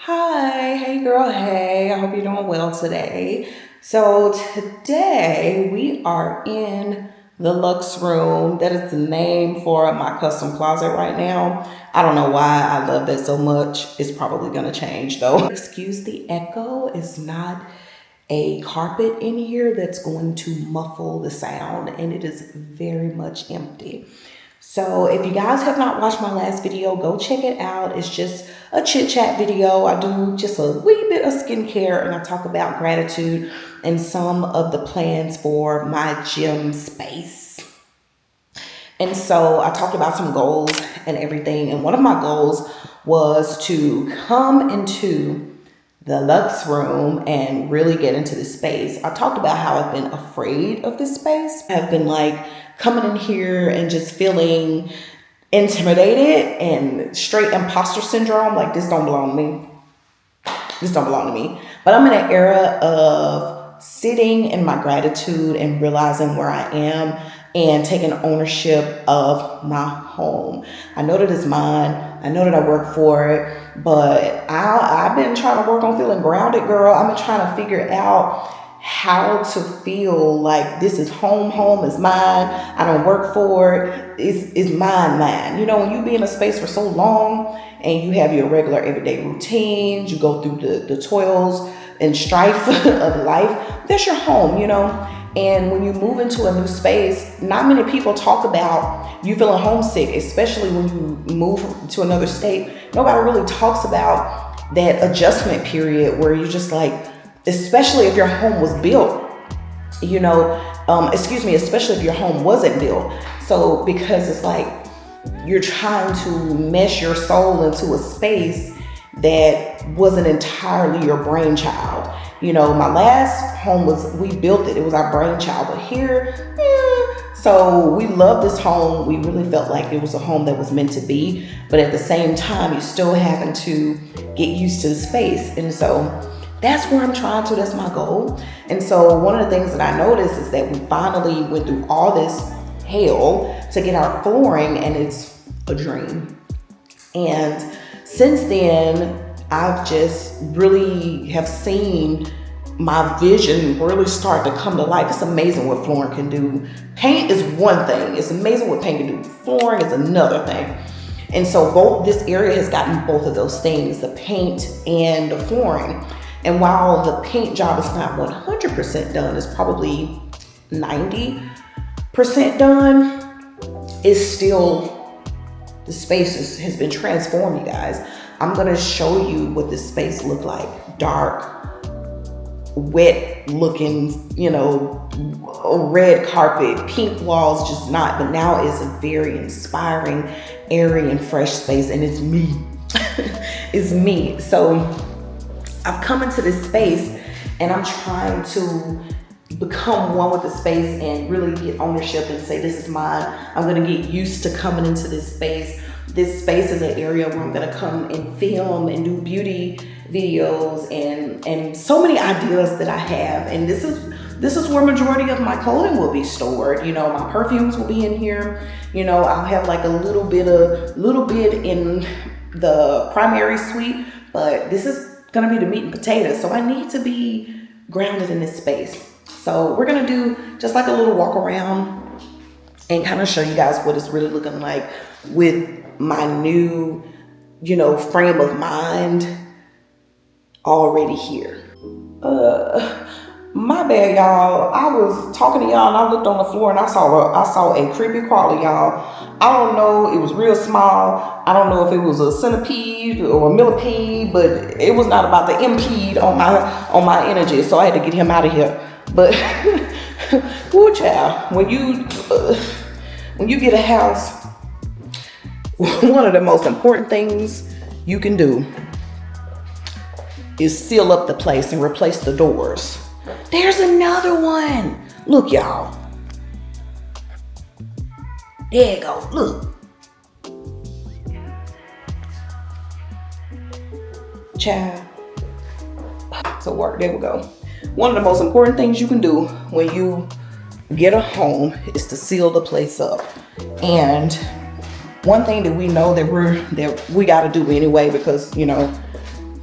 Hi, hey girl, hey. I hope you're doing well today. So today we are in the Luxe Room. That is the name for my custom closet right now. I don't know why I love that so much. It's probably gonna change though. Excuse the echo. It's not a carpet in here that's going to muffle the sound, and it is very much empty. So if you guys have not watched my last video, go check it out. It's just a chit chat video. I do just a wee bit of skincare and I talk about gratitude and some of the plans for my gym space. And so I talked about some goals and everything. And one of my goals was to come into the Luxe Room and really get into the space. I talked about how I've been afraid of this space. I've been like coming in here and just feeling intimidated and straight imposter syndrome. Like, this don't belong to me. This don't belong to me. But I'm in an era of sitting in my gratitude and realizing where I am and taking ownership of my home. I know that it's mine. I know that I work for it, but I've been trying to work on feeling grounded, girl. I've been trying to figure out how to feel like this is home. Home is mine. I don't work for it. It's mine. You know, when you be in a space for so long and you have your regular everyday routines, you go through the toils and strife of life, that's your home, you know? And when you move into a new space, not many people talk about you feeling homesick, especially when you move to another state. Nobody really talks about that adjustment period where you're just like, especially if your home was built, you know, especially if your home wasn't built. So because it's like you're trying to mesh your soul into a space that wasn't entirely your brainchild. You know, my last home we built it. It was our brainchild. But here, so we love this home. We really felt like it was a home that was meant to be. But at the same time, you're still having to get used to the space. And so that's where I'm trying to. That's my goal. And so one of the things that I noticed is that we finally went through all this hell to get our flooring, and it's a dream. And since then, I've just really have seen my vision really start to come to life. It's amazing what flooring can do. Paint is one thing. It's amazing what paint can do. Flooring is another thing. And so this area has gotten both of those things, the paint and the flooring. And while the paint job is not 100% done, it's probably 90% done, it's still, the space has been transformed, you guys. I'm gonna show you what this space looked like. Dark, wet looking, you know, red carpet, pink walls, just not, but now it's a very inspiring, airy and fresh space, and it's me. It's me. So I've come into this space and I'm trying to become one with the space and really get ownership and say, this is mine. I'm gonna get used to coming into this space. This space is an area where I'm gonna come and film and do beauty videos and so many ideas that I have. And this is where majority of my clothing will be stored. You know, my perfumes will be in here. You know, I'll have like a little bit in the primary suite, but this is gonna be the meat and potatoes. So I need to be grounded in this space. So we're gonna do just like a little walk around and kind of show you guys what it's really looking like with my new, you know, frame of mind already here. My bad, y'all. I was talking to y'all and I looked on the floor and I saw a creepy crawler, y'all. I don't know, it was real small. I don't know if it was a centipede or a millipede, but it was not about to impede on my energy, so I had to get him out of here. But woo, child, when you get a house, one of the most important things you can do is seal up the place and replace the doors. There's another one. Look, y'all. There you go. Look. Child. So work. There we go. One of the most important things you can do when you get a home is to seal the place up. And one thing that we know that we got to do anyway, because, you know,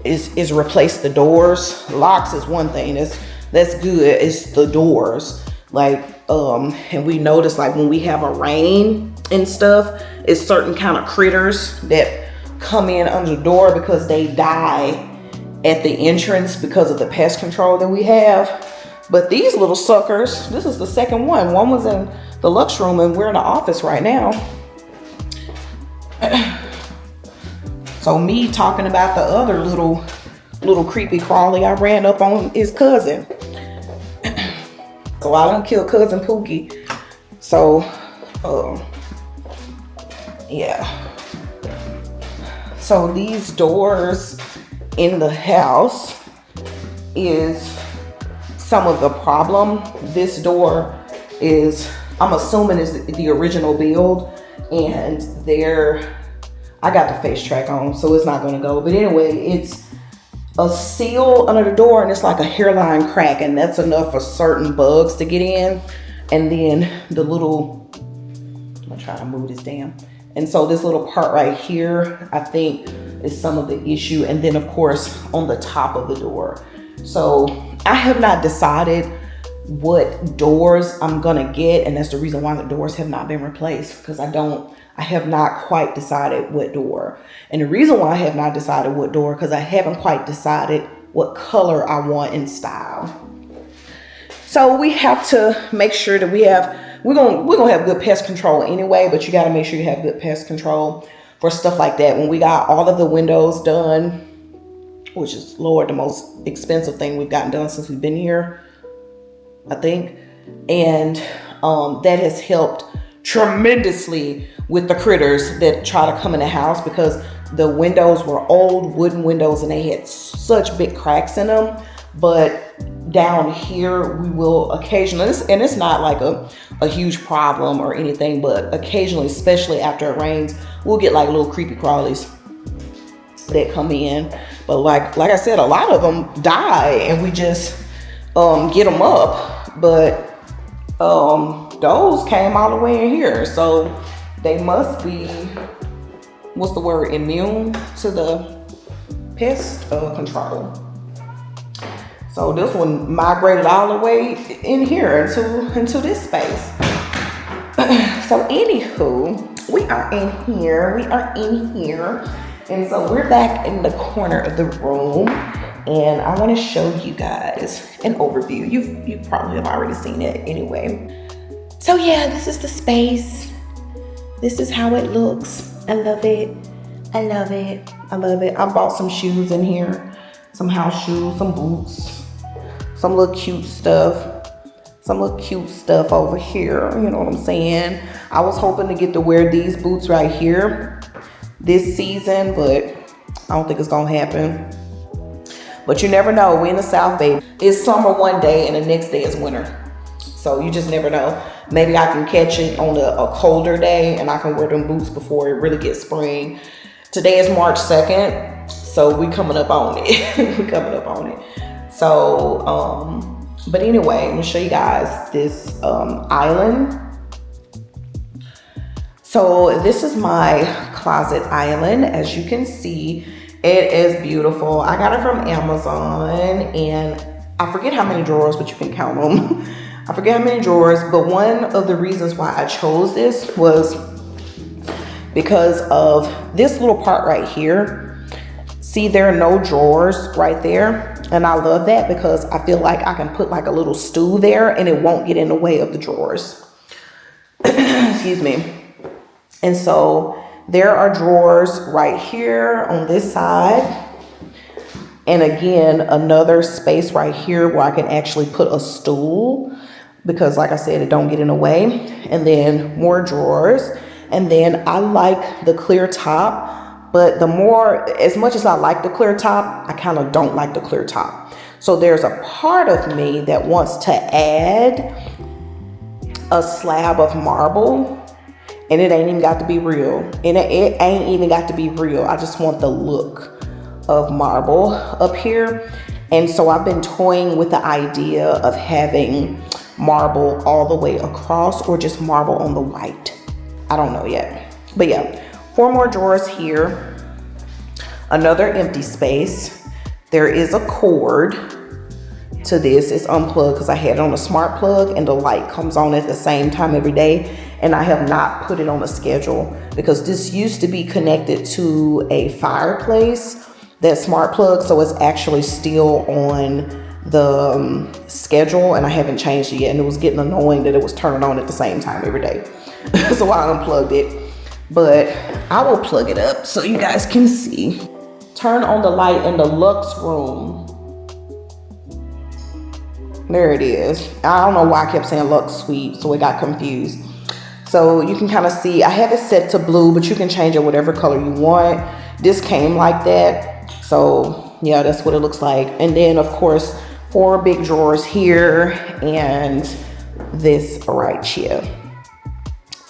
is replace the doors. Locks is one thing, that's good. It's the doors. Like, and we notice like when we have a rain and stuff, it's certain kind of critters that come in under the door because they die at the entrance because of the pest control that we have. But these little suckers, this is the second one. One was in the luxe room and we're in the office right now. So me talking about the other little creepy crawly, I ran up on his cousin. So I done killed cousin Pookie. So, yeah. So these doors in the house is some of the problem. This door is, I'm assuming is the original build, and I got the face track on, so it's not gonna go. But anyway, it's a seal under the door and it's like a hairline crack, and that's enough for certain bugs to get in. And then the little, I'm gonna try to move this down. And so this little part right here, I think is some of the issue. And then of course on the top of the door. So I have not decided what doors I'm gonna get, and that's the reason why the doors have not been replaced, because I have not quite decided what door. And the reason why I have not decided what door, because I haven't quite decided what color I want in style. So we have to make sure that we're gonna have good pest control anyway, but you gotta make sure you have good pest control for stuff like that. When we got all of the windows done, which is, Lord, the most expensive thing we've gotten done since we've been here, I think. And that has helped tremendously with the critters that try to come in the house, because the windows were old wooden windows and they had such big cracks in them. But down here we will occasionally, and it's not like a huge problem or anything, but occasionally, especially after it rains, we'll get like little creepy crawlies that come in. But like I said, a lot of them die and we just get them up. But those came all the way in here, so they must be, what's the word, immune to the pest control. So this one migrated all the way in here into this space. So anywho, we are in here. And so we're back in the corner of the room, and I want to show you guys an overview. You probably have already seen it anyway. So yeah, this is the space. This is how it looks. I love it. I love it. I love it. I bought some shoes in here, some house shoes, some boots, some little cute stuff. Some little cute stuff over here, you know what I'm saying? I was hoping to get to wear these boots right here this season, but I don't think it's gonna happen. But you never know, we in the South Bay. It's summer one day and the next day is winter. So you just never know. Maybe I can catch it on a colder day and I can wear them boots before it really gets spring. Today is March 2nd, so we coming up on it. We coming up on it. So, but anyway, I'm gonna show you guys this island. So this is my closet island. As you can see, it is beautiful. I got it from Amazon, and I forget how many drawers, but you can count them. I forget how many drawers, but one of the reasons why I chose this was because of this little part right here. See, there are no drawers right there. And I love that because I feel like I can put like a little stool there and it won't get in the way of the drawers. Excuse me. And so there are drawers right here on this side. And again, another space right here where I can actually put a stool, because like I said, it don't get in the way. And then more drawers. And then I like the clear top. But as much as I like the clear top, I kind of don't like the clear top. So there's a part of me that wants to add a slab of marble, and it ain't even got to be real. And it ain't even got to be real. I just want the look of marble up here. And so I've been toying with the idea of having marble all the way across or just marble on the white. I don't know yet. But yeah. 4 more drawers here, another empty space. There is a cord to this. It's unplugged because I had it on a smart plug, and the light comes on at the same time every day. And I have not put it on a schedule because this used to be connected to a fireplace, that smart plug. So it's actually still on the schedule, and I haven't changed it yet. And it was getting annoying that it was turning on at the same time every day. So I unplugged it, but I will plug it up so you guys can see. Turn on the light in the Lux room. There it is. I don't know why I kept saying Lux Suite, so it got confused. So you can kind of see, I have it set to blue, but you can change it whatever color you want. This came like that. So yeah, that's what it looks like. And then of course, 4 big drawers here, and this right here.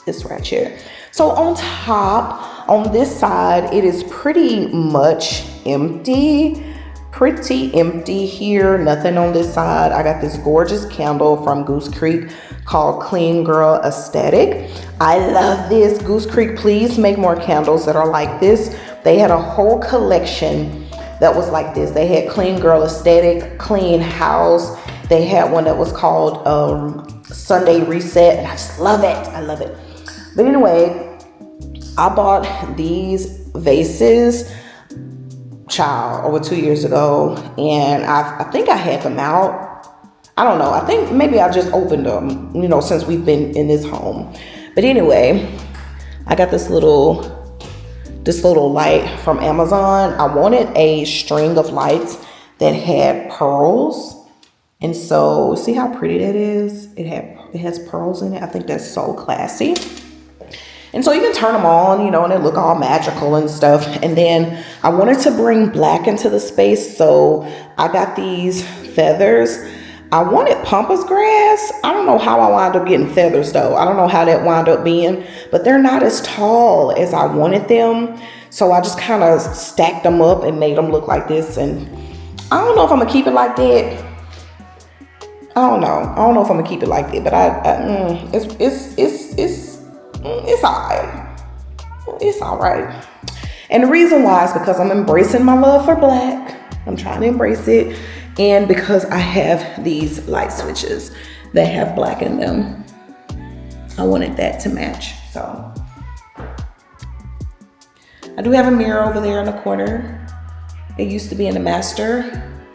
This right here. So on top, on this side, it is pretty much empty. Pretty empty here, nothing on this side. I got this gorgeous candle from Goose Creek called Clean Girl Aesthetic. I love this. Goose Creek, please make more candles that are like this. They had a whole collection that was like this. They had Clean Girl Aesthetic, Clean House. They had one that was called Sunday Reset, and I just love it. I love it. But anyway, I bought these vases, child, over 2 years ago, and I think I had them out. I don't know. I think maybe I just opened them, you know, since we've been in this home. But anyway, I got this little light from Amazon. I wanted a string of lights that had pearls, and so see how pretty that is. It has pearls in it. I think that's so classy. And so you can turn them on, you know, and they look all magical and stuff. And then I wanted to bring black into the space, so I got these feathers. I wanted pampas grass. I don't know how I wound up getting feathers though. I don't know how that wound up being, but they're not as tall as I wanted them. So I just kind of stacked them up and made them look like this. And I don't know if I'm gonna keep it like that. I don't know if I'm gonna keep it like that, but it's all right. It's all right. And the reason why is because I'm embracing my love for black. I'm trying to embrace it. And because I have these light switches that have black in them. I wanted that to match. So I do have a mirror over there in the corner. It used to be in the master.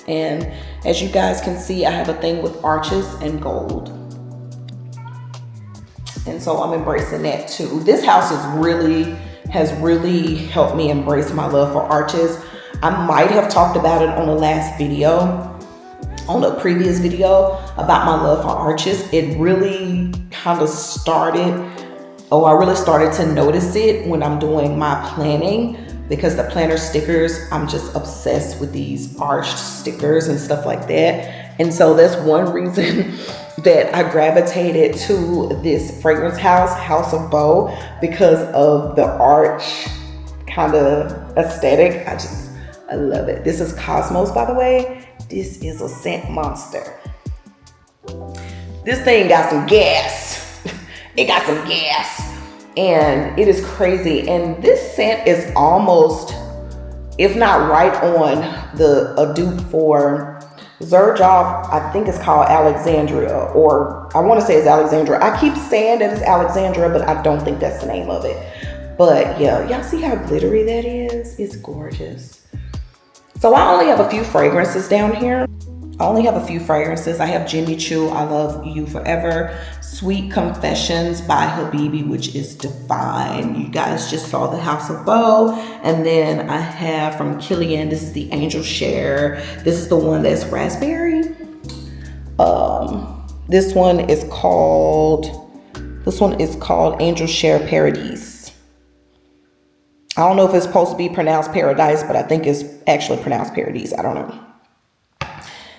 And as you guys can see, I have a thing with arches and gold. And so I'm embracing that too. This house has really helped me embrace my love for arches. I might have talked about it on the last video, on the previous video about my love for arches. It really kind of started, I really started to notice it when I'm doing my planning, because the planner stickers, I'm just obsessed with these arched stickers and stuff like that. And so that's one reason that I gravitated to this fragrance house, House of Beau, because of the arch kind of aesthetic. I love it. This is Cosmos, by the way. This is a scent monster. This thing got some gas. It got some gas. And it is crazy. And this scent is almost, if not right on, a dupe for Xerjoff. I think it's called Alexandria, or I want to say it's Alexandria. I keep saying that it's Alexandria, but I don't think that's the name of it. But yeah, y'all see how glittery that is? It's gorgeous. So I only have a few fragrances down here. I have Jimmy Choo, I Love You Forever. Sweet Confessions by Habibi, which is divine. You guys just saw the House of Beau. And then I have from Kilian, this is the Angel Share. This is the one that's raspberry. This one is called Angel Share Paradise. I don't know if it's supposed to be pronounced paradise, but I think it's actually pronounced paradise. I don't know.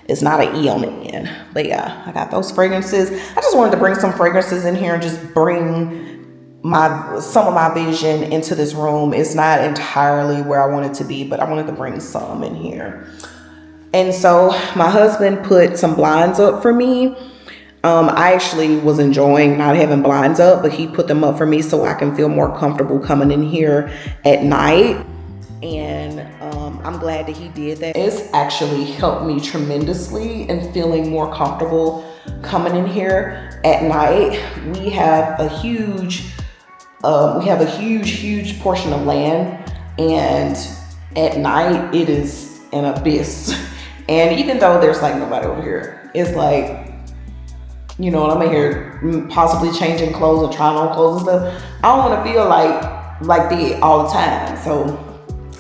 It's not an E on the end. But yeah, I got those fragrances. I just wanted to bring some fragrances in here and just bring some of my vision into this room. It's not entirely where I want it to be, but I wanted to bring some in here. And so my husband put some blinds up for me. I actually was enjoying not having blinds up, but he put them up for me so I can feel more comfortable coming in here at night. And I'm glad that he did that. It's actually helped me tremendously in feeling more comfortable coming in here at night. We have a huge portion of land, and at night it is an abyss. And even though there's like nobody over here, it's like, you know, I'm in here possibly changing clothes or trying on clothes and stuff. I don't want to feel like that all the time. So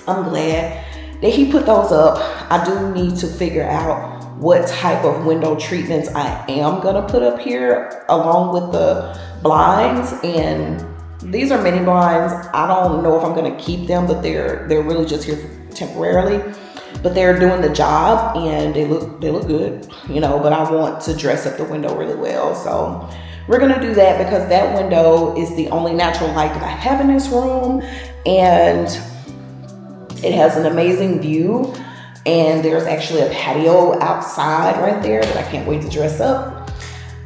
I'm glad that he put those up. I do need to figure out what type of window treatments I am gonna put up here along with the blinds. And these are mini blinds. I don't know if I'm gonna keep them, but they're really just here temporarily. But they're doing the job and they look good, you know, but I want to dress up the window really well. So we're gonna do that because that window is the only natural light that I have in this room, and it has an amazing view. And there's actually a patio outside right there that I can't wait to dress up.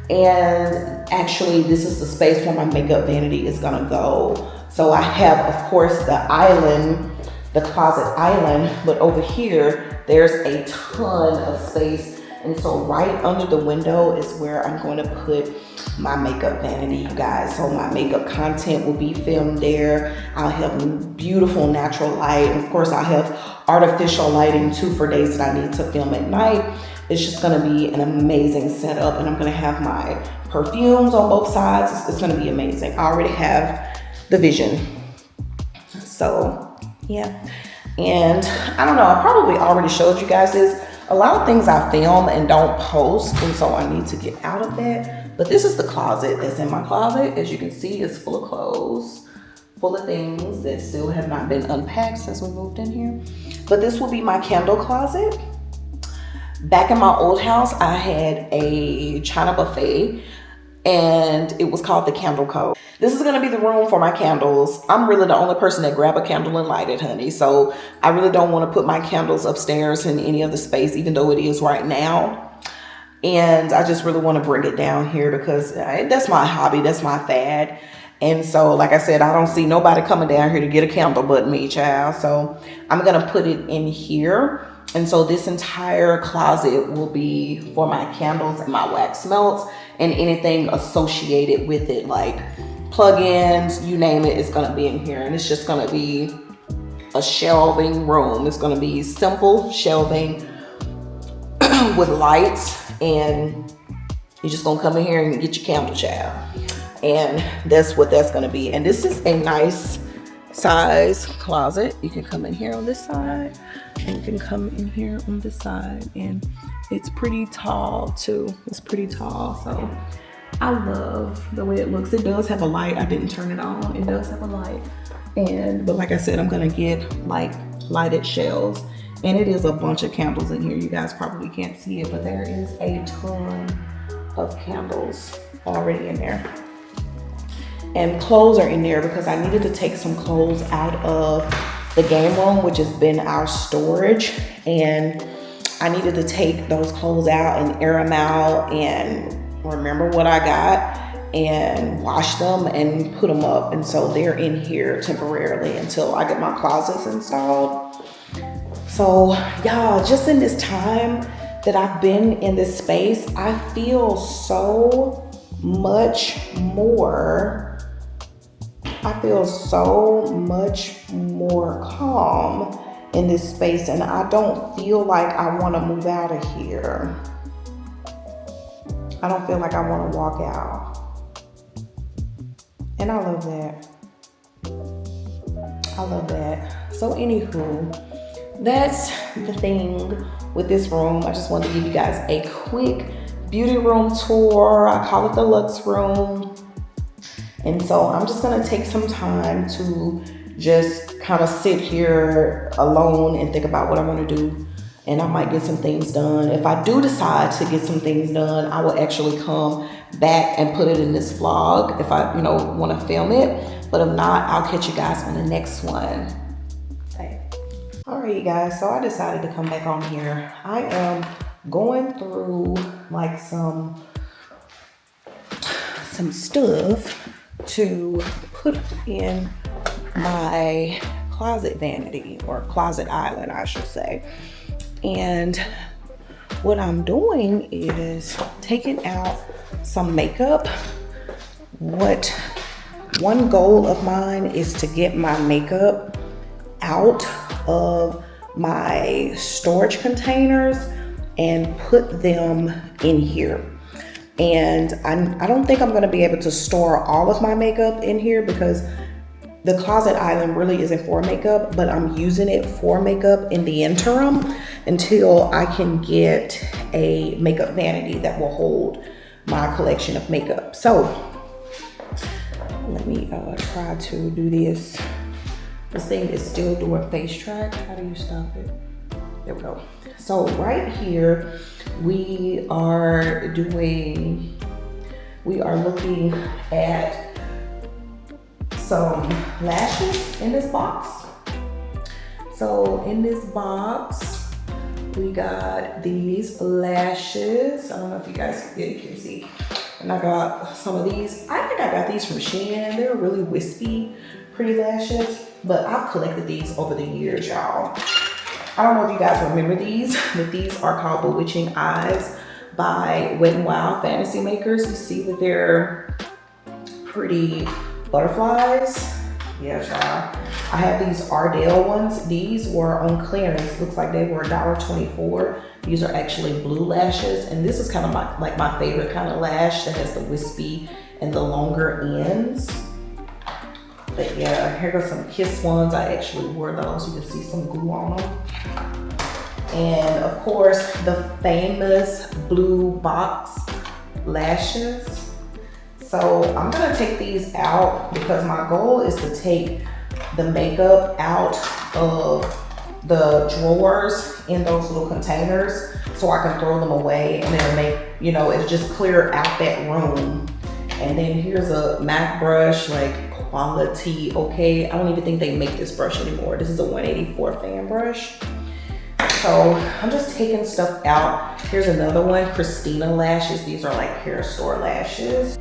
And actually this is the space where my makeup vanity is gonna go. So I have, of course, the island, the closet island, but over here, there's a ton of space. And so right under the window is where I'm going to put my makeup vanity, you guys. So my makeup content will be filmed there. I'll have beautiful natural light. And of course, I'll have artificial lighting too for days that I need to film at night. It's just gonna be an amazing setup, and I'm gonna have my perfumes on both sides. It's gonna be amazing. I already have the vision. So yeah, and I don't know, I probably already showed you guys this. A lot of things I film and don't post, and so I need to get out of that. But this is the closet that's in my closet. As you can see, it's full of clothes, full of things that still have not been unpacked since we moved in here. But this will be my candle closet. Back in my old house, I had a China buffet, and it was called the Candle Code. This is gonna be the room for my candles. I'm really the only person that grab a candle and light it, honey. So I really don't wanna put my candles upstairs in any other space, even though it is right now. And I just really wanna bring it down here because that's my hobby, that's my fad. And so, like I said, I don't see nobody coming down here to get a candle but me, child. So I'm gonna put it in here. And so this entire closet will be for my candles and my wax melts and anything associated with it, like plugins, you name it, it's gonna be in here. And it's just gonna be a shelving room. It's gonna be simple shelving with lights, and you're just gonna come in here and get your candle, child. And that's what that's gonna be. And this is a nice size closet. You can come in here on this side, and you can come in here on this side, and it's pretty tall too. It's pretty tall, so I love the way it looks. It does have a light. I didn't turn it on. It does have a light, but like I said, I'm gonna get like lighted shelves, and it is a bunch of candles in here. You guys probably can't see it, but there is a ton of candles already in there. And clothes are in there because I needed to take some clothes out of the game room, which has been our storage. And I needed to take those clothes out and air them out and remember what I got and wash them and put them up. And so they're in here temporarily until I get my closets installed. So y'all, just in this time that I've been in this space, I feel so much more. I feel so much more calm in this space, and I don't feel like I want to move out of here. I don't feel like I want to walk out. And I love that. I love that. So anywho, that's the thing with this room. I just wanted to give you guys a quick beauty room tour. I call it the Luxe Room. And so I'm just gonna take some time to just kind of sit here alone and think about what I want to do. And I might get some things done. If I do decide to get some things done, I will actually come back and put it in this vlog if I, want to film it. But if not, I'll catch you guys on the next one. Okay. All right, you guys, so I decided to come back on here. I am going through like some stuff to put in my closet vanity, or closet island, I should say. And what I'm doing is taking out some makeup. One goal of mine is to get my makeup out of my storage containers and put them in here. And I don't think I'm gonna be able to store all of my makeup in here because the closet island really isn't for makeup, but I'm using it for makeup in the interim until I can get a makeup vanity that will hold my collection of makeup. So let me try to do this. This thing is still doing face track. How do you stop it? There we go. So right here, we are looking at some lashes in this box. So in this box, we got these lashes. I don't know if you guys can see. And I got some of these. I think I got these from Shein. They're really wispy, pretty lashes, but I've collected these over the years, y'all. I don't know if you guys remember these, but these are called Bewitching Eyes by Wet n Wild Fantasy Makers. You see that they're pretty butterflies. Yeah, y'all. I have these Ardell ones. These were on clearance. Looks like they were $1.24. These are actually blue lashes, and this is kind of my favorite kind of lash that has the wispy and the longer ends. But yeah, here go some Kiss ones. I actually wore those. You can see some glue on them. And of course, the famous blue box lashes. So I'm gonna take these out because my goal is to take the makeup out of the drawers in those little containers so I can throw them away, and it'll make, it'll just clear out that room. And then here's a MAC brush, like quality, okay. I don't even think they make this brush anymore. This is a 184 fan brush. So I'm just taking stuff out. Here's another one, Christina lashes. These are like hair store lashes.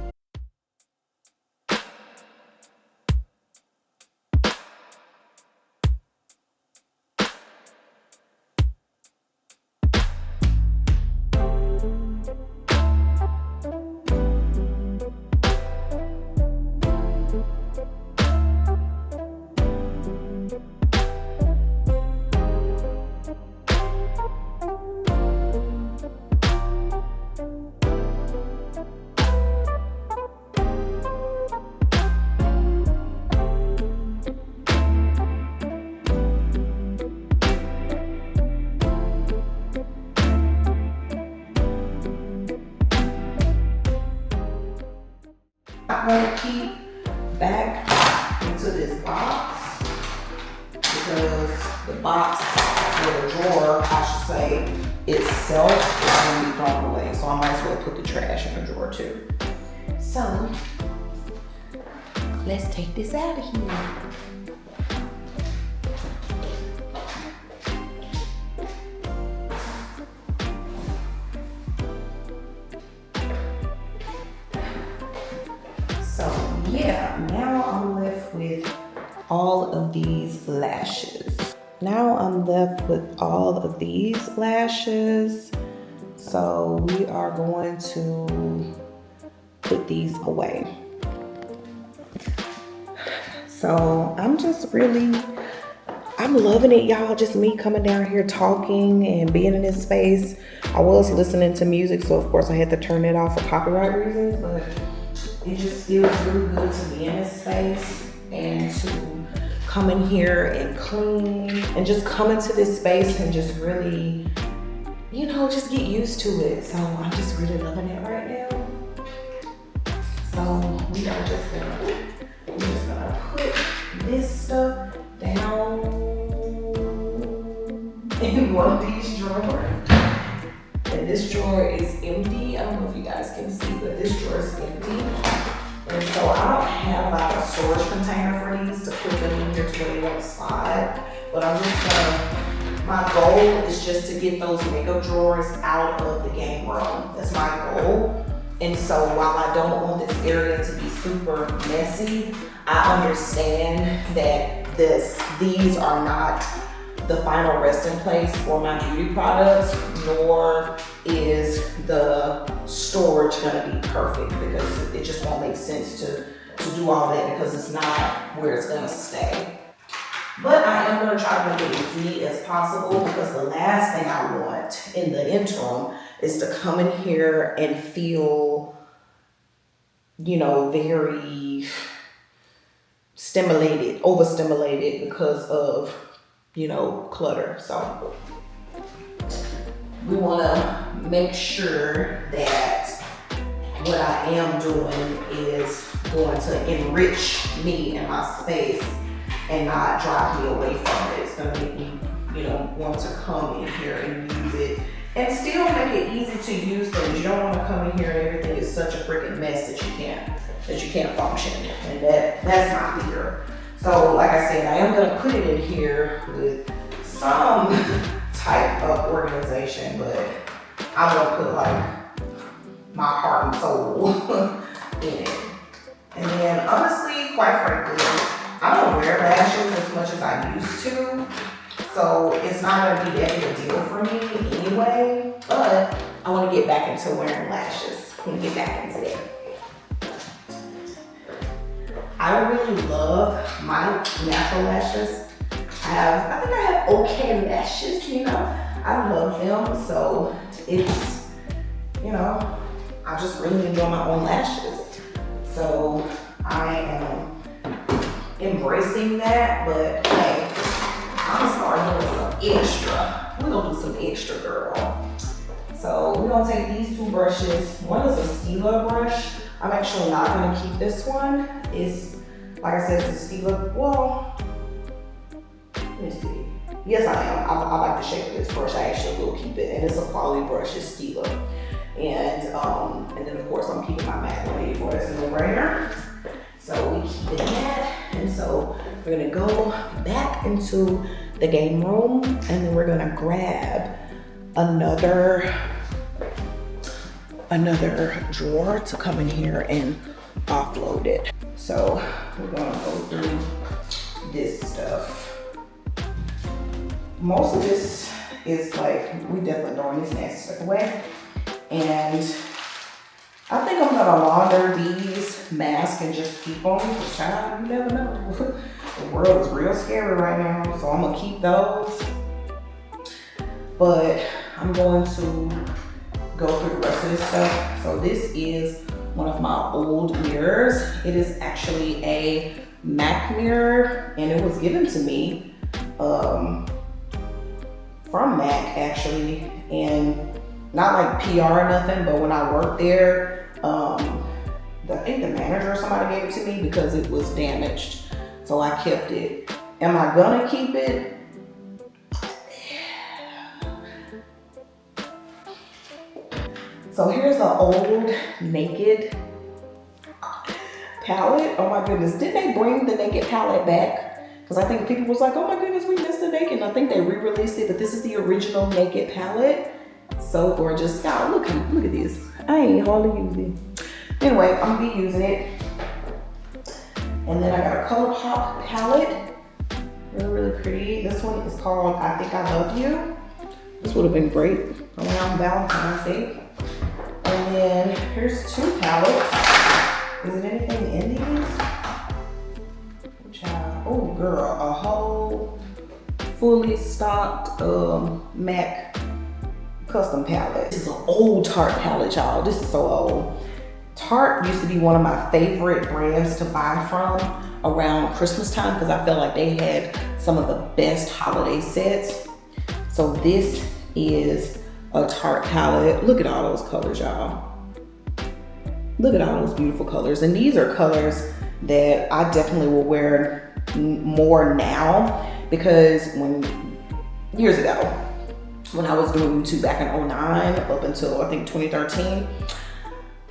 I'm gonna keep back into this box because the box, or the drawer, I should say, itself is gonna be thrown away. So I might as well put the trash in the drawer too. So let's take this out of here. Yeah, now I'm left with all of these lashes. So we are going to put these away. So I'm loving it, y'all. Just me coming down here talking and being in this space. I was listening to music, so of course I had to turn it off for copyright reasons, but it just feels really good to be in this space and to come in here and clean and just come into this space and just really, just get used to it. So I'm just really loving it right now. So we're just gonna put this stuff down in one of these drawers. And this drawer is empty. I don't know if you guys can see, but this drawer is empty. And so I don't have like a storage container for these to put them in here to where they won't slide. But my goal is just to get those makeup drawers out of the game room. That's my goal. And so while I don't want this area to be super messy, I understand that these are not the final resting place for my beauty products, nor is the storage gonna be perfect, because it just won't make sense to do all that because it's not where it's gonna stay. But I am gonna try to make it as neat as possible, because the last thing I want in the interim is to come in here and feel, you know, very stimulated, overstimulated because of, you know, clutter. So we wanna make sure that what I am doing is going to enrich me and my space and not drive me away from it. It's gonna make me, you know, want to come in here and use it and still make it easy to use things. You don't want to come in here and everything is such a freaking mess that you can't function, and that's not here. So like I said, I am gonna put it in here with some type of organization, but I'm gonna put like my heart and soul in it. And then honestly, quite frankly, I don't wear lashes as much as I used to, so it's not gonna be that big a deal for me anyway, but I wanna get back into wearing lashes. I wanna get back into that. I really love my natural lashes. I think I have okay lashes, you know. I love them, so it's, you know, I just really enjoy my own lashes. So I am embracing that, but hey, I'm gonna start doing some extra. We're gonna do some extra, girl. So we're gonna take these two brushes. One is a Stila brush. I'm actually not gonna keep this one. It's, like I said, it's a Stila. Well, let me see. Yes, I am. I like the shape of this brush. I actually will keep it, and it's a quality brush. It's Stila. And then of course I'm keeping my MAC 184 as a no-brainer. So we keep that, and so we're gonna go back into the game room, and then we're gonna grab another drawer to come in here and offload it. So we're gonna go through this stuff. Most of this is like, we definitely throwing this nasty stuff away. And I think I'm gonna launder these masks and just keep them, because child, you never know. The world is real scary right now, so I'm gonna keep those. But I'm going to go through the rest of this stuff. So this is one of my old mirrors. It is actually a MAC mirror, and it was given to me from MAC actually, and not like PR or nothing, but when I worked there, I think the manager or somebody gave it to me because it was damaged. So I kept it. Am I gonna keep it? So here's an old Naked palette. Oh my goodness, didn't they bring the Naked palette back? Because I think people was like, oh my goodness, we missed the Naked. And I think they re-released it, but this is the original Naked palette. So gorgeous. God, look at this. I ain't hardly using it. Anyway, I'm gonna be using it. And then I got a ColourPop palette. Really, really pretty. This one is called I Think I Love You. This would have been great around Valentine's Day. And then here's two palettes. Is it anything in these? Oh girl, a whole fully stocked MAC custom palette. This is an old Tarte palette, y'all. This is so old. Tarte used to be one of my favorite brands to buy from around Christmas time, because I felt like they had some of the best holiday sets. So this is a Tarte palette. Look at all those colors, y'all. Look at all those beautiful colors. And these are colors that I definitely will wear more now, because years ago, when I was doing YouTube back in 09 up until I think 2013,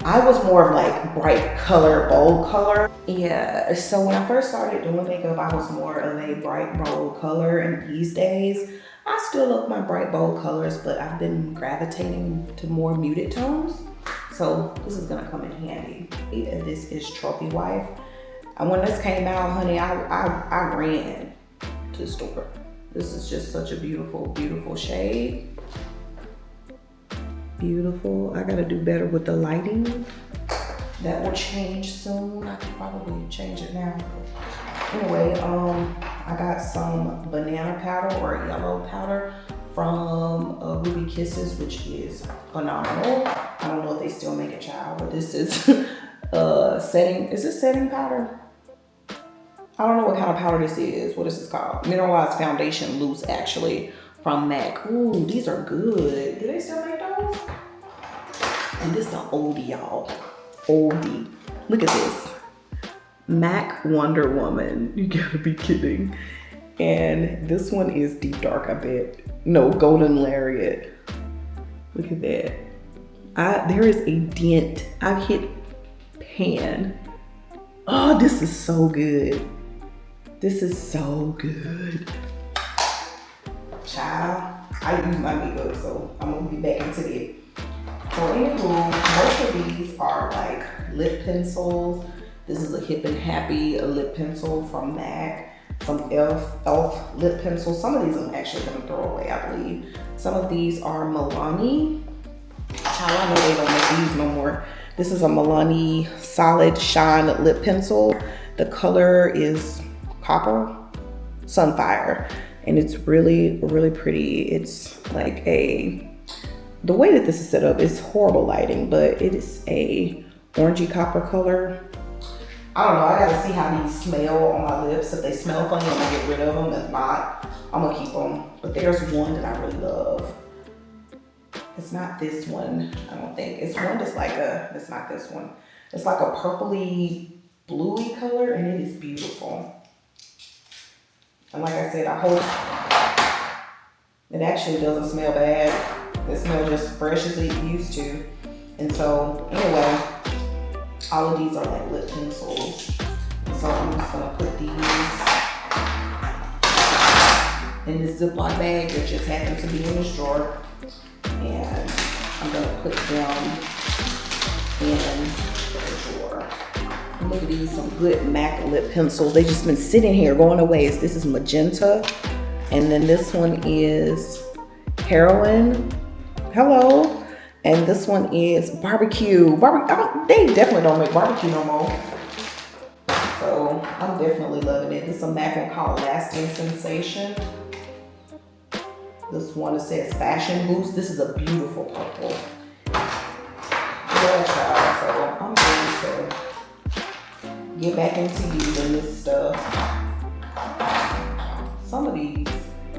I was more of like bright color, bold color. Yeah, so when I first started doing makeup, I was more of a bright, bold color. And these days, I still love my bright, bold colors, but I've been gravitating to more muted tones. So this is gonna come in handy. This is Trophy Wife. And when this came out, honey, I ran to the store. This is just such a beautiful, beautiful shade. Beautiful. I gotta do better with the lighting. That will change soon. I could probably change it now. Anyway, I got some banana powder or yellow powder from Ruby Kisses, which is phenomenal. I don't know if they still make it, child, but this is setting. Is this setting powder? I don't know what kind of powder this is. What is this called? Mineralized Foundation Loose, actually, from MAC. Ooh, these are good. Do they still make those? And this is an oldie, y'all. Oldie. Look at this. MAC Wonder Woman. You gotta be kidding. And this one is Deep Dark, I bet. No, Golden Lariat. Look at that. There is a dent. I've hit pan. Oh, this is so good. This is so good. Child, I use my makeup, so I'm gonna be back into it. So anywho, most of these are like lip pencils. This is a Hip and Happy lip pencil from MAC. Some e.l.f. lip pencils. Some of these I'm actually gonna throw away, I believe. Some of these are Milani. Child, I know they don't make these no more. This is a Milani Solid Shine lip pencil. The color is Copper Sunfire, and it's really, really pretty. It's like the way that this is set up is horrible lighting, but it is a orangey copper color. I don't know, I gotta see how these smell on my lips. If they smell funny, I'm gonna get rid of them. If not, I'm gonna keep them. But there's one that I really love. It's not this one, I don't think. It's one that's like it's not this one. It's like a purpley, bluey color, and it is beautiful. And like I said, I hope it actually doesn't smell bad. It smells just fresh as it used to. And so, anyway, all of these are like lip pencils. And so I'm just gonna put these in this Ziploc bag that just happened to be in this drawer. And I'm gonna put them in the drawer. And look at these, some good MAC lip pencils. They just been sitting here going to waste. This is Magenta. And then this one is Heroin. Hello. And this one is Barbecue. They definitely don't make barbecue no more. So I'm definitely loving it. This is a MAC one called Lasting Sensation. This one, it says Fashion Boost. This is a beautiful purple. Yeah, child. So I'm ready to get back into using this stuff. Some of these,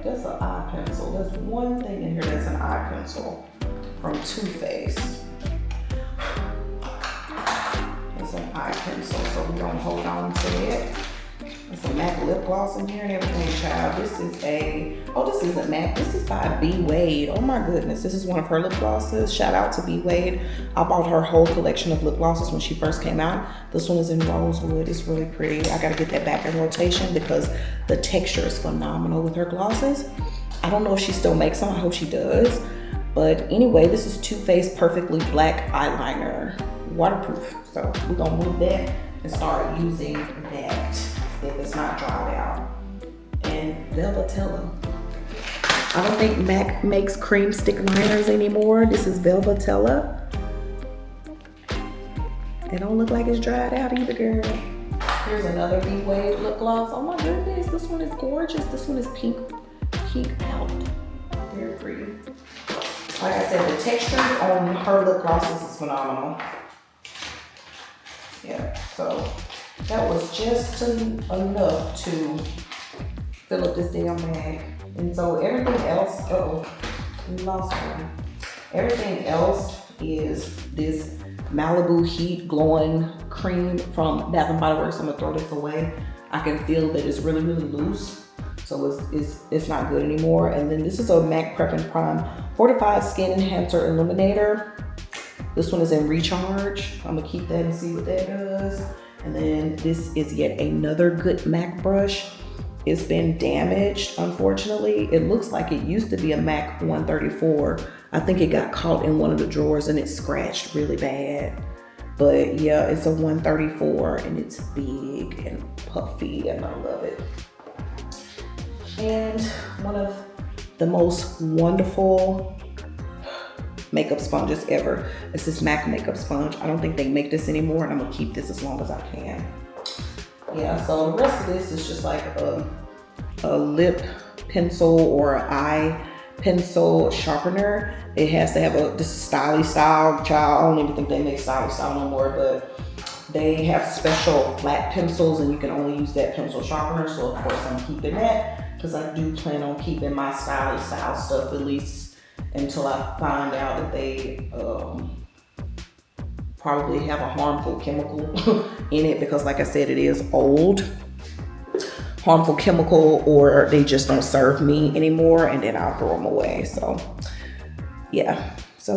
that's an eye pencil. There's one thing in here that's an eye pencil from Too Faced. It's an eye pencil, so we're gonna hold on to it. There's a MAC lip gloss in here and everything, child. This is this isn't MAC. This is by B. Wade. Oh my goodness, this is one of her lip glosses. Shout out to B. Wade. I bought her whole collection of lip glosses when she first came out. This one is in Rosewood. It's really pretty. I gotta get that back in rotation because the texture is phenomenal with her glosses. I don't know if she still makes them. I hope she does. But anyway, this is Too Faced Perfectly Black Eyeliner. Waterproof. So we're gonna move that and start using that if it's not dried out. And Velvetella. I don't think MAC makes cream stick liners anymore. This is Velvetella. It don't look like it's dried out either, girl. Here's another B. Wade lip gloss. Oh my goodness, this one is gorgeous. This one is pink out. Very pretty. Like I said, the texture on her lip glosses is phenomenal. Yeah, so that was just enough to fill up this damn bag. And so everything else, we lost one. Everything else is this Malibu Heat Glowing Cream from Bath & Body Works. I'm gonna throw this away. I can feel that it's really, really loose. So it's not good anymore. And then this is a MAC Prep and Prime Fortified Skin Enhancer Illuminator. This one is in Recharge. I'm gonna keep that and see what that does. And then this is yet another good MAC brush. It's been damaged, unfortunately. It looks like it used to be a MAC 134. I think it got caught in one of the drawers and it scratched really bad. But yeah, it's a 134 and it's big and puffy and I love it. And one of the most wonderful makeup sponges ever. It's this MAC makeup sponge. I don't think they make this anymore, and I'm gonna keep this as long as I can. Yeah, so the rest of this is just like a lip pencil or an eye pencil sharpener. It has to have this stylish style, child. I don't even think they make stylish style no more, but they have special flat pencils and you can only use that pencil sharpener. So of course I'm keeping that because I do plan on keeping my stylish style stuff at least until I find out that they probably have a harmful chemical in it, because like I said, it is old, harmful chemical, or they just don't serve me anymore and then I'll throw them away. So yeah, so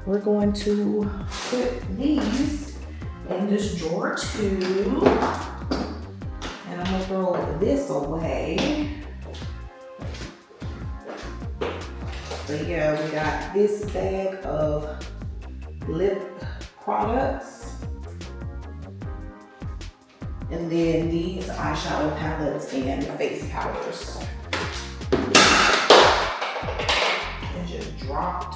we're going to put these in this drawer too. And I'm gonna throw this away. But yeah, we got this bag of lip products. And then these eyeshadow palettes and face powders. It just dropped.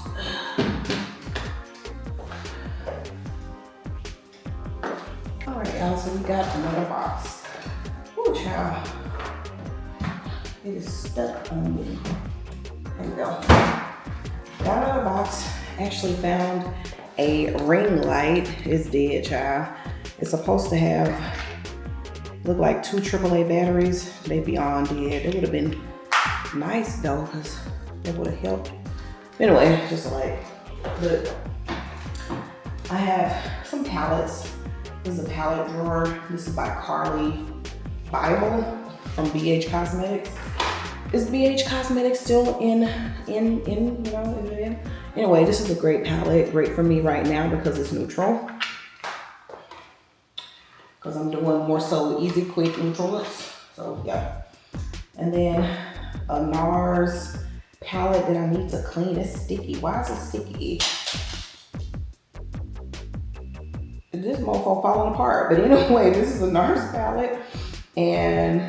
All right, y'all, so we got another box. Ooh, child. It is stuck on me. There we go. Got another box. Actually found a ring light. It's dead, child. It's supposed to have, look like 2 AAA batteries. They beyond dead. It would have been nice though, because it would have helped. Anyway, just like, look. I have some palettes. This is a palette drawer. This is by Carly Bible from BH Cosmetics. Is BH Cosmetics still in? Anyway, this is a great palette, great for me right now because it's neutral. Because I'm doing more so easy, quick neutral looks. So yeah. And then a NARS palette that I need to clean. It's sticky. Why is it sticky? This mofo falling apart. But anyway, this is a NARS palette. And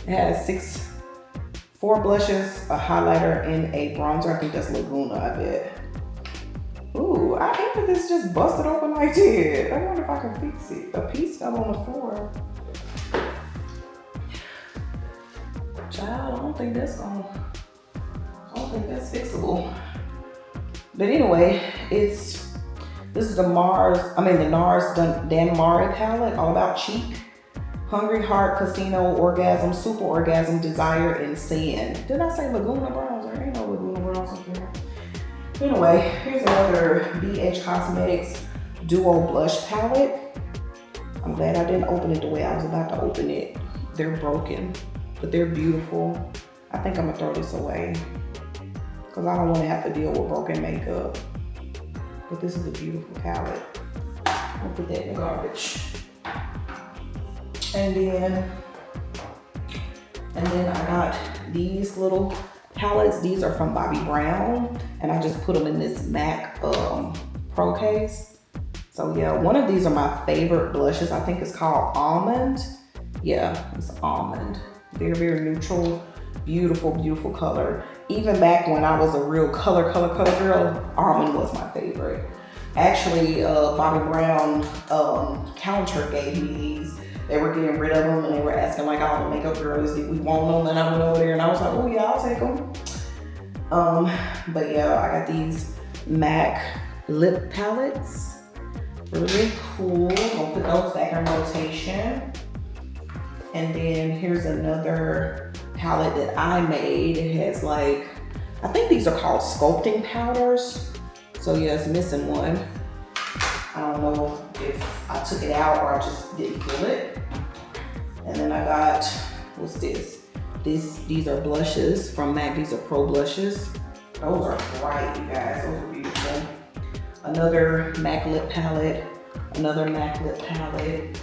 it has 4 blushes, a highlighter, and a bronzer. I think that's Laguna, I bet. Ooh, I hate that this just busted open like that. I wonder if I can fix it. A piece fell on the floor. Child, I don't think that's fixable. But anyway, this is the NARS Dan Mare palette, all about cheek. Hungry Heart, Casino, Orgasm, Super Orgasm, Desire, and Sin. Did I say Laguna bronzer? Ain't no Laguna bronzer here. Anyway, here's another BH Cosmetics Duo Blush Palette. I'm glad I didn't open it the way I was about to open it. They're broken, but they're beautiful. I think I'm gonna throw this away because I don't want to have to deal with broken makeup. But this is a beautiful palette. I'll put that in the garbage. And then I got these little palettes. These are from Bobbi Brown, and I just put them in this MAC Pro case. So yeah, one of these are my favorite blushes. I think it's called Almond. Yeah, it's Almond. Very, very neutral, beautiful, beautiful color. Even back when I was a real color girl, Almond was my favorite. Actually, Bobbi Brown counter gave me these. They were getting rid of them and they were asking like all the makeup girls, did we want them? And I went over there and I was like, oh yeah, I'll take them. But yeah, I got these MAC lip palettes. Really cool. I'm gonna put those back in rotation. And then here's another palette that I made. It has like, I think these are called sculpting powders. So yeah, it's missing one. I don't know if I took it out or I just didn't feel it. And then I got, what's this? These are blushes from MAC. These are Pro blushes. Those are bright, you guys. Those are beautiful. Another MAC lip palette. Another MAC lip palette.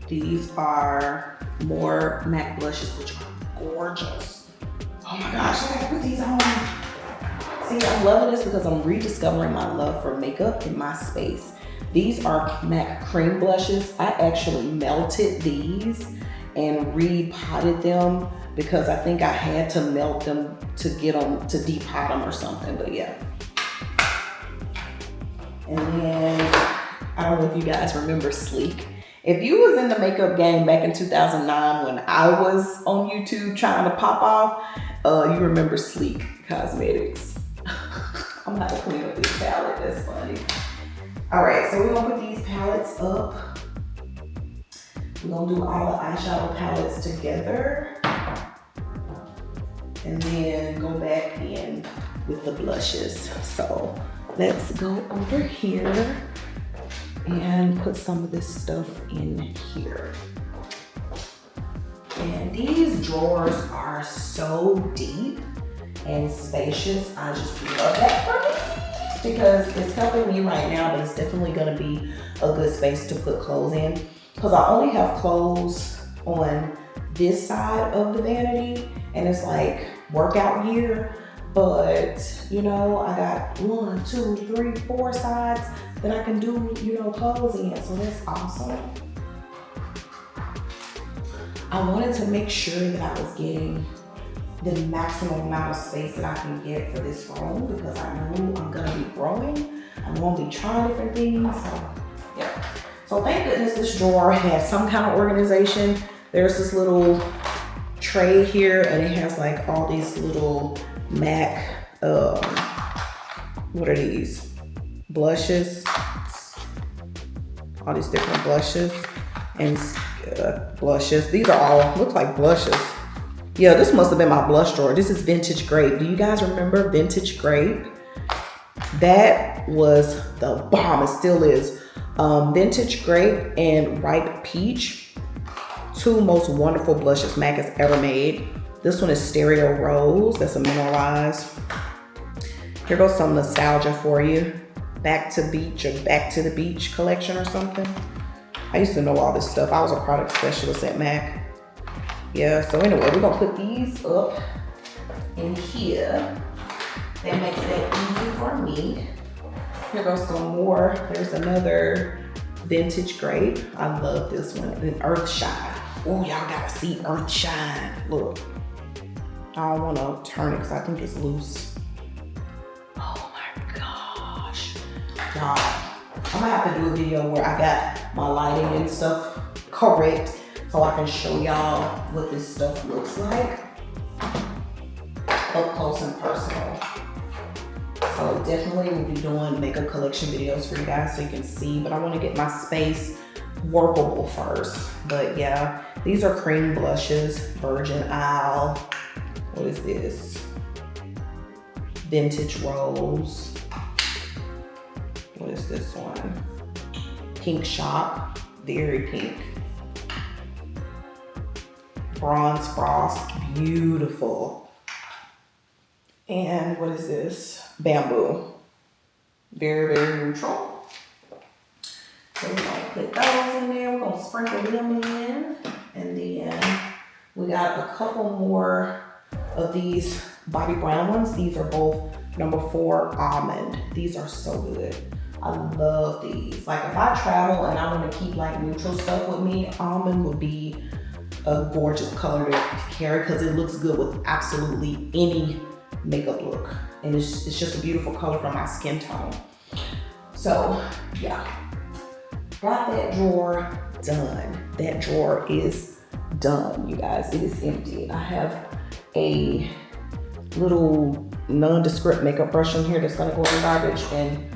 These are more MAC blushes, which are gorgeous. Oh my gosh, I gotta put these on. See, I'm loving this because I'm rediscovering my love for makeup in my space. These are MAC cream blushes. I actually melted these and repotted them because I think I had to melt them to get them, to depot them or something, but yeah. And then, I don't know if you guys remember Sleek. If you was in the makeup game back in 2009 when I was on YouTube trying to pop off, you remember Sleek Cosmetics. I'm gonna have to clean up this palette, that's funny. All right, so we're gonna put these palettes up. We're gonna do all the eyeshadow palettes together. And then go back in with the blushes. So let's go over here and put some of this stuff in here. And these drawers are so deep and spacious. I just love that for me because it's helping me right now, but it's definitely gonna be a good space to put clothes in because I only have clothes on this side of the vanity and it's like workout gear, but you know, I got 1, 2, 3, 4 sides that I can do, you know, clothes in, so that's awesome. I wanted to make sure that I was getting the maximum amount of space that I can get for this room because I know I'm gonna be growing. I'm gonna be trying different things, so yeah. So thank goodness this drawer has some kind of organization. There's this little tray here and it has like all these little MAC, what are these? Blushes. All these different blushes and blushes. These are all, look like blushes. Yeah, this must have been my blush drawer. This is Vintage Grape. Do you guys remember Vintage Grape? That was the bomb, it still is. Vintage Grape and Ripe Peach. 2 most wonderful blushes MAC has ever made. This one is Stereo Rose, that's a mineralized. Here goes some nostalgia for you. Back to Beach or Back to the Beach collection or something. I used to know all this stuff. I was a product specialist at MAC. Yeah, so anyway, we're gonna put these up in here. That makes that easy for me. Here goes some more. There's another Vintage Grape. I love this one. And Earth Shine. Oh, y'all gotta see Earth Shine. Look. I don't wanna turn it because I think it's loose. Oh my gosh. Y'all, I'm gonna have to do a video where I got my lighting and stuff correct so I can show y'all what this stuff looks like up close and personal. So definitely we'll be doing makeup collection videos for you guys so you can see, but I want to get my space workable first. But yeah, these are cream blushes, Virgin Isle. What is this? Vintage Rose. What is this one? Pink Shop, very pink. Bronze Frost, beautiful. And what is this? Bamboo, very, very neutral. So we're gonna put those in there. We're gonna sprinkle them in. And then we got a couple more of these Bobbi Brown ones. These are both number 4 almond. These are so good. I love these. Like if I travel and I want to keep like neutral stuff with me, almond would be a gorgeous color to carry because it looks good with absolutely any makeup look. And it's just a beautiful color for my skin tone. So yeah, got that drawer done. That drawer is done, you guys. It is empty. I have a little nondescript makeup brush in here that's gonna go in the garbage. And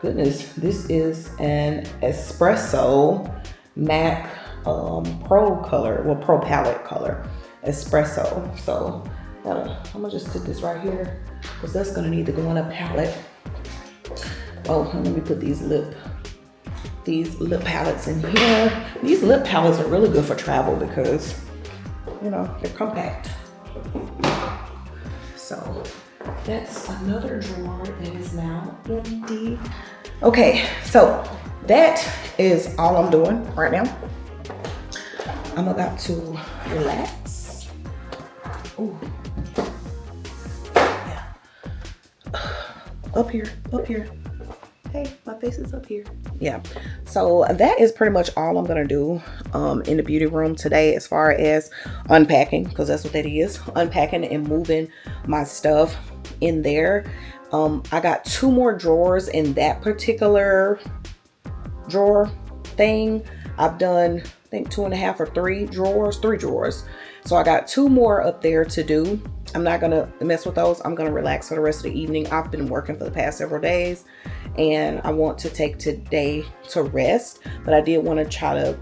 goodness, this is an espresso MAC pro color, well, pro palette color, espresso. So I'm gonna just stick this right here because that's gonna need to go on a palette. Oh, and let me put these lip palettes in here. These lip palettes are really good for travel because, you know, they're compact. So that's another drawer that is now empty. Okay, so that is all I'm doing right now. I'm about to relax. Ooh. Yeah. Up here, up here. Hey, my face is up here. Yeah, so that is pretty much all I'm gonna do in the beauty room today, as far as unpacking, because that's what that is, unpacking and moving my stuff in there. I got 2 more drawers in that particular drawer thing. I've done, I think 2.5 or 3 drawers. So I got 2 more up there to do. I'm not gonna mess with those. I'm gonna relax for the rest of the evening. I've been working for the past several days and I want to take today to rest, but I did want to try to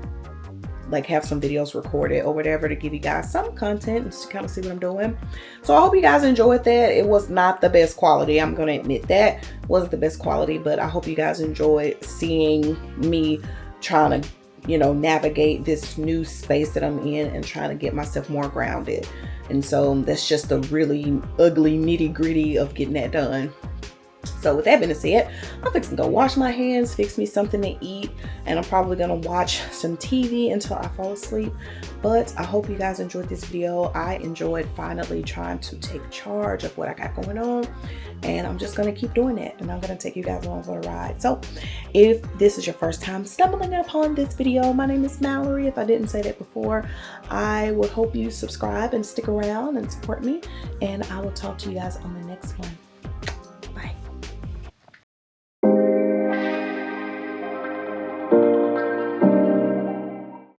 like have some videos recorded or whatever to give you guys some content and just to kind of see what I'm doing. So I hope you guys enjoyed that. It was not the best quality, I'm gonna admit that. It wasn't the best quality, but I hope you guys enjoyed seeing me trying to, you know, navigate this new space that I'm in and trying to get myself more grounded. And so that's just the really ugly nitty gritty of getting that done. So with that being said, I'm fixing to go wash my hands, fix me something to eat, and I'm probably gonna watch some TV until I fall asleep. But I hope you guys enjoyed this video. I enjoyed finally trying to take charge of what I got going on, and I'm just gonna keep doing that, and I'm gonna take you guys along for the ride. So if this is your first time stumbling upon this video, my name is Mallory. If I didn't say that before, I would hope you subscribe and stick around and support me, and I will talk to you guys on the next one.